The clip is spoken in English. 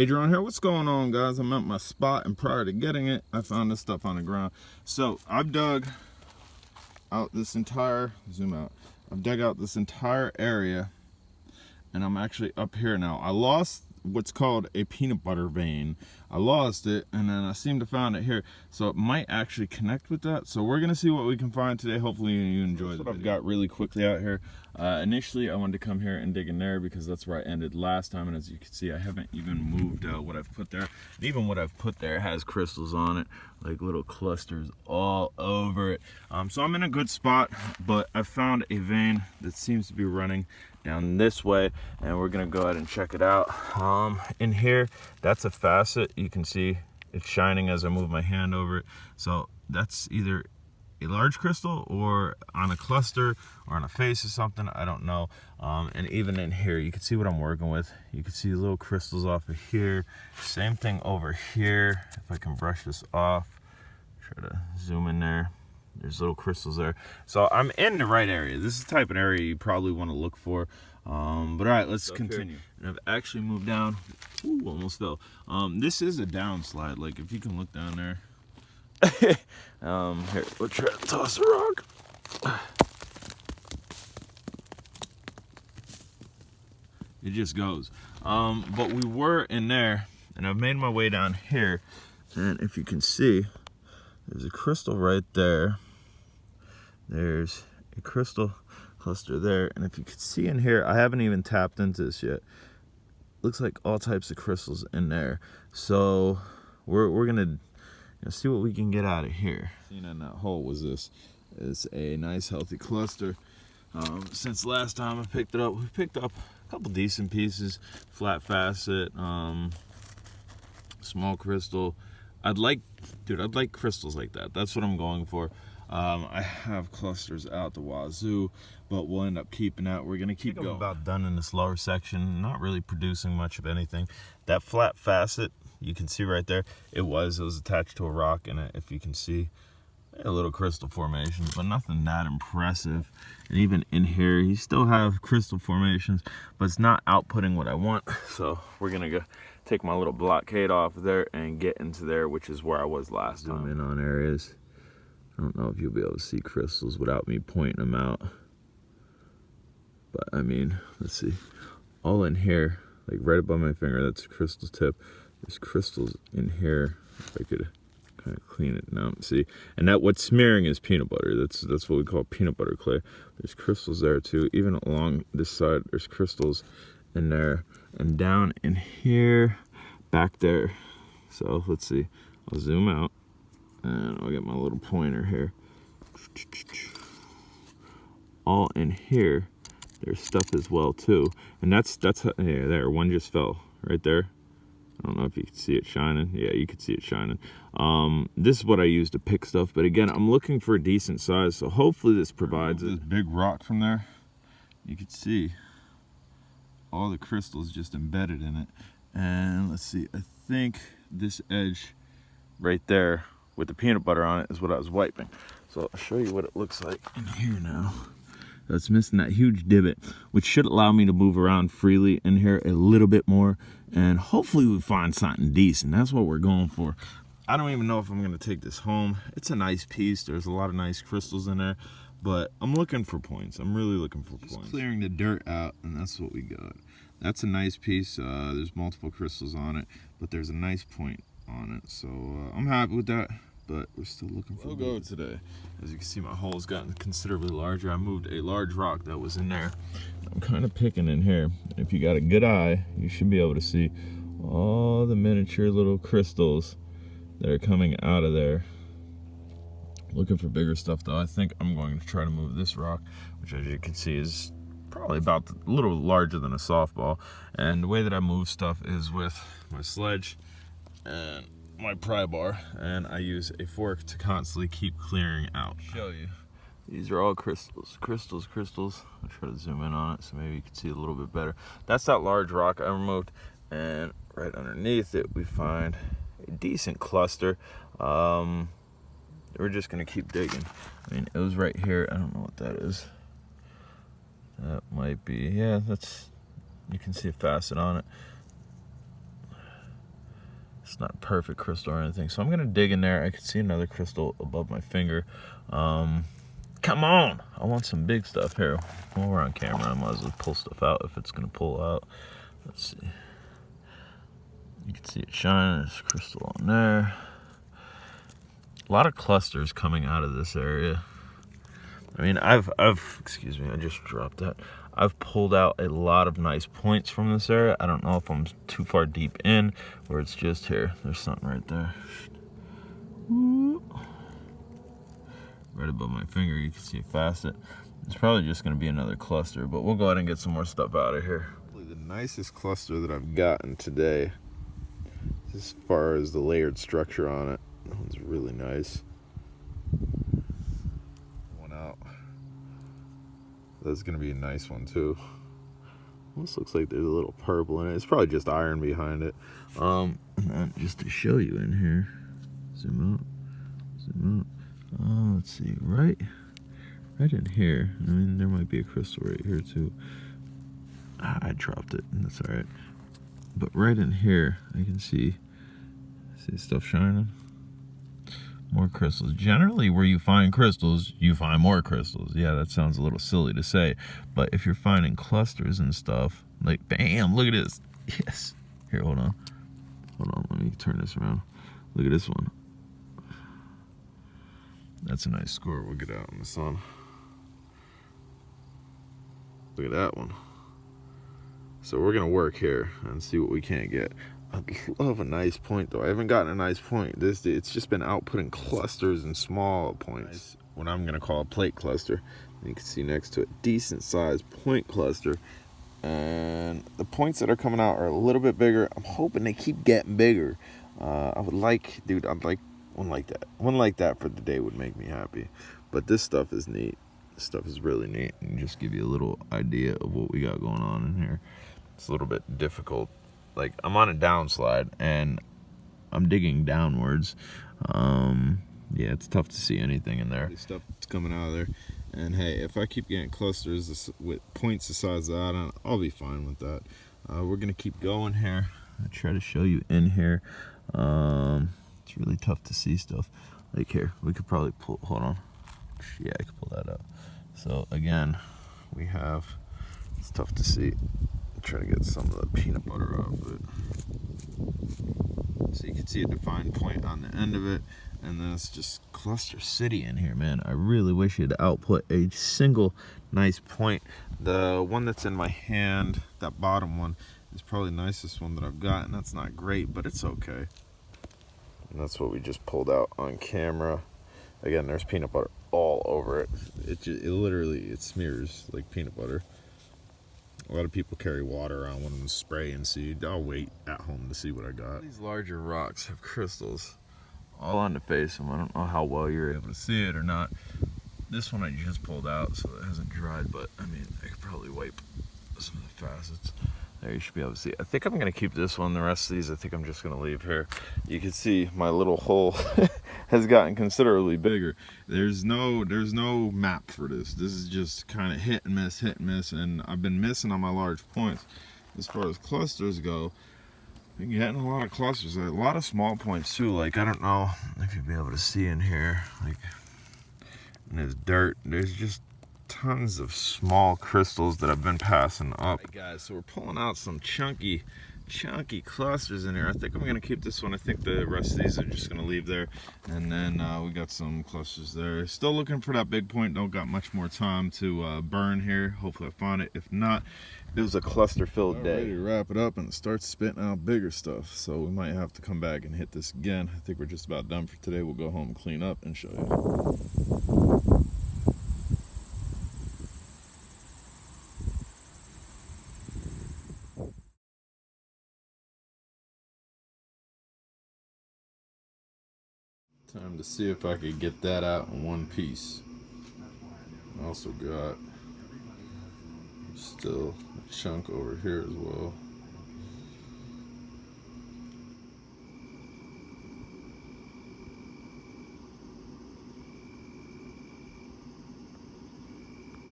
Adrian here. What's going on, guys? I'm at my spot, and prior to getting it, I found this stuff on the ground. So I've dug out this entire, zoom out, I've dug out this entire area, and I'm actually up here now. I lost what's called a peanut butter vein. I lost it, and then I seem to find it here. So it might actually connect with that. So we're gonna see what we can find today. Hopefully you enjoy what I've got really quickly out here. Initially I wanted to come here and dig in there because that's where I ended last time, and as you can see I haven't even moved what I've put there. And even what I've put there has crystals on it, like little clusters all over it. So I'm in a good spot, but I found a vein that seems to be running down this way, and we're gonna go ahead and check it out. In here, that's a facet. You can see it's shining as I move my hand over it. So that's either a large crystal or on a cluster or on a face or something, I don't know. And even in here, you can see what I'm working with. You can see little crystals off of here. Same thing over here. If I can brush this off, try to zoom in there. There's little crystals there. So I'm in the right area. This is the type of area you probably want to look for. But all right, let's continue. And I've actually moved down. Ooh, almost fell. This is a downslide. Like if you can look down there. Here, we'll try to toss a rock. It just goes. But we were in there, and I've made my way down here. And if you can see, there's a crystal right there. There's a crystal cluster there. And if you can see in here, I haven't even tapped into this yet. Looks like all types of crystals in there. So we're gonna see what we can get out of here. Seen in that hole was this. It's a nice healthy cluster. Since last time I picked it up, we picked up a couple decent pieces. Flat facet, small crystal. I'd like crystals like that. That's what I'm going for. I have clusters out the wazoo, but we'll end up keeping that. We're gonna keep going. I'm about done in this lower section, not really producing much of anything. That flat facet, you can see right there, it was attached to a rock, and if you can see, a little crystal formations, but nothing that impressive. And even in here, you still have crystal formations, but it's not outputting what I want. So we're gonna go take my little blockade off of there and get into there, which is where I was last time. Zoom in on areas. I don't know if you'll be able to see crystals without me pointing them out. But I mean, let's see. All in here, like right above my finger, that's a crystal tip. There's crystals in here. If I could kind of clean it now, see. And that what's smearing is peanut butter. That's what we call peanut butter clay. There's crystals there too. Even along this side, there's crystals in there. And down in here, back there. So let's see. I'll zoom out. And I'll get my little pointer here. All in here, there's stuff as well too. And that's yeah, there, one just fell right there. I don't know if you can see it shining. Yeah, you can see it shining. This is what I use to pick stuff. But again, I'm looking for a decent size, so hopefully this provides it. This big rock from there, you can see all the crystals just embedded in it. And let's see, I think this edge right there with the peanut butter on it is what I was wiping. So I'll show you what it looks like in here now. So it's missing that huge divot, which should allow me to move around freely in here a little bit more, and hopefully we find something decent. That's what we're going for. I don't even know if I'm gonna take this home. It's a nice piece. There's a lot of nice crystals in there, but I'm looking for points. I'm really looking for points. Just clearing the dirt out, and that's what we got. That's a nice piece. There's multiple crystals on it, but there's a nice point on it. So I'm happy with that. But we're still looking for go today. As you can see, my hole's gotten considerably larger. I moved a large rock that was in there. I'm kind of picking in here. If you got a good eye, you should be able to see all the miniature little crystals that are coming out of there. Looking for bigger stuff though. I think I'm going to try to move this rock, which as you can see is probably about a little larger than a softball. And the way that I move stuff is with my sledge and my pry bar, and I use a fork to constantly keep clearing out. Show you. These are all crystals. I'll try to zoom in on it so maybe you can see a little bit better. That's that large rock I removed, and right underneath it we find a decent cluster. We're just gonna keep digging. I mean, it was right here. I don't know what that is. That might be, yeah, that's, you can see a facet on it. It's not a perfect crystal or anything. So I'm gonna dig in there. I can see another crystal above my finger. Come on! I want some big stuff here. While we're on camera, I might as well pull stuff out if it's gonna pull out. Let's see. You can see it shining. There's crystal on there. A lot of clusters coming out of this area. I mean, excuse me, I just dropped that. I've pulled out a lot of nice points from this area. I don't know if I'm too far deep in or it's just here. There's something right there. Right above my finger, you can see a facet. It's probably just gonna be another cluster, but we'll go ahead and get some more stuff out of here. The nicest cluster that I've gotten today, as far as the layered structure on it. That one's really nice. One out. That's gonna be a nice one too. Almost looks like there's a little purple in it. It's probably just iron behind it. And then just to show you in here, zoom out. Let's see, right in here. I mean, there might be a crystal right here too. I dropped it, and that's all right. But right in here, I can see stuff shining. More crystals. Generally, where you find crystals, you find more crystals. Yeah, that sounds a little silly to say, but if you're finding clusters and stuff, like, bam, look at this. Yes. Here, hold on, let me turn this around. Look at this one. That's a nice score. We'll get out in the sun. Look at that one. So we're gonna work here and see what we can't get. I love a nice point though. I haven't gotten a nice point. It's just been outputting clusters and small points. What I'm gonna call a plate cluster. You can see next to it, decent sized point cluster. And the points that are coming out are a little bit bigger. I'm hoping they keep getting bigger. I would like, dude, I'd like one like that. One like that for the day would make me happy. But this stuff is neat. This stuff is really neat. And just give you a little idea of what we got going on in here. It's a little bit difficult. Like, I'm on a downslide and I'm digging downwards. Yeah, it's tough to see anything in there. Stuff that's coming out of there. And hey, if I keep getting clusters with points the size of that, I'll be fine with that. We're gonna keep going here. I'll try to show you in here. It's really tough to see stuff. Like here, we could probably pull, hold on. Yeah, I could pull that out. So again, we have, it's tough to see. Try to get some of the peanut butter out of it. So you can see a defined point on the end of it, and then it's just cluster city in here, man. I really wish you'd output a single nice point. The one that's in my hand, that bottom one, is probably the nicest one that I've got, and that's not great, but it's okay. And that's what we just pulled out on camera. Again, there's peanut butter all over it. It literally, it smears like peanut butter. A lot of people carry water around one and spray and see. I'll wait at home to see what I got. These larger rocks have crystals all on the face of them. I don't know how well you're able to see it or not. This one I just pulled out, so it hasn't dried, but I mean, I could probably wipe some of the facets. There, you should be able to see. I think I'm gonna keep this one. The rest of these, I think I'm just gonna leave here. You can see my little hole has gotten considerably bigger. There's no map for this. This is just kind of hit and miss, and I've been missing on my large points. As far as clusters go, I'm getting a lot of clusters, a lot of small points too. Like, I don't know if you'll be able to see in here, like in this dirt, there's just tons of small crystals that I've been passing up. Right, guys, so we're pulling out some chunky clusters in here. I think I'm gonna keep this one. I think the rest of these are just gonna leave there. And then we got some clusters there. Still looking for that big point. Don't got much more time to burn here. Hopefully I find it. If not, it was a cluster filled day. Ready to wrap it up, and it starts spitting out bigger stuff. So we might have to come back and hit this again. I think we're just about done for today. We'll go home and clean up and show you. Time to see if I could get that out in one piece. I also got still a chunk over here as well.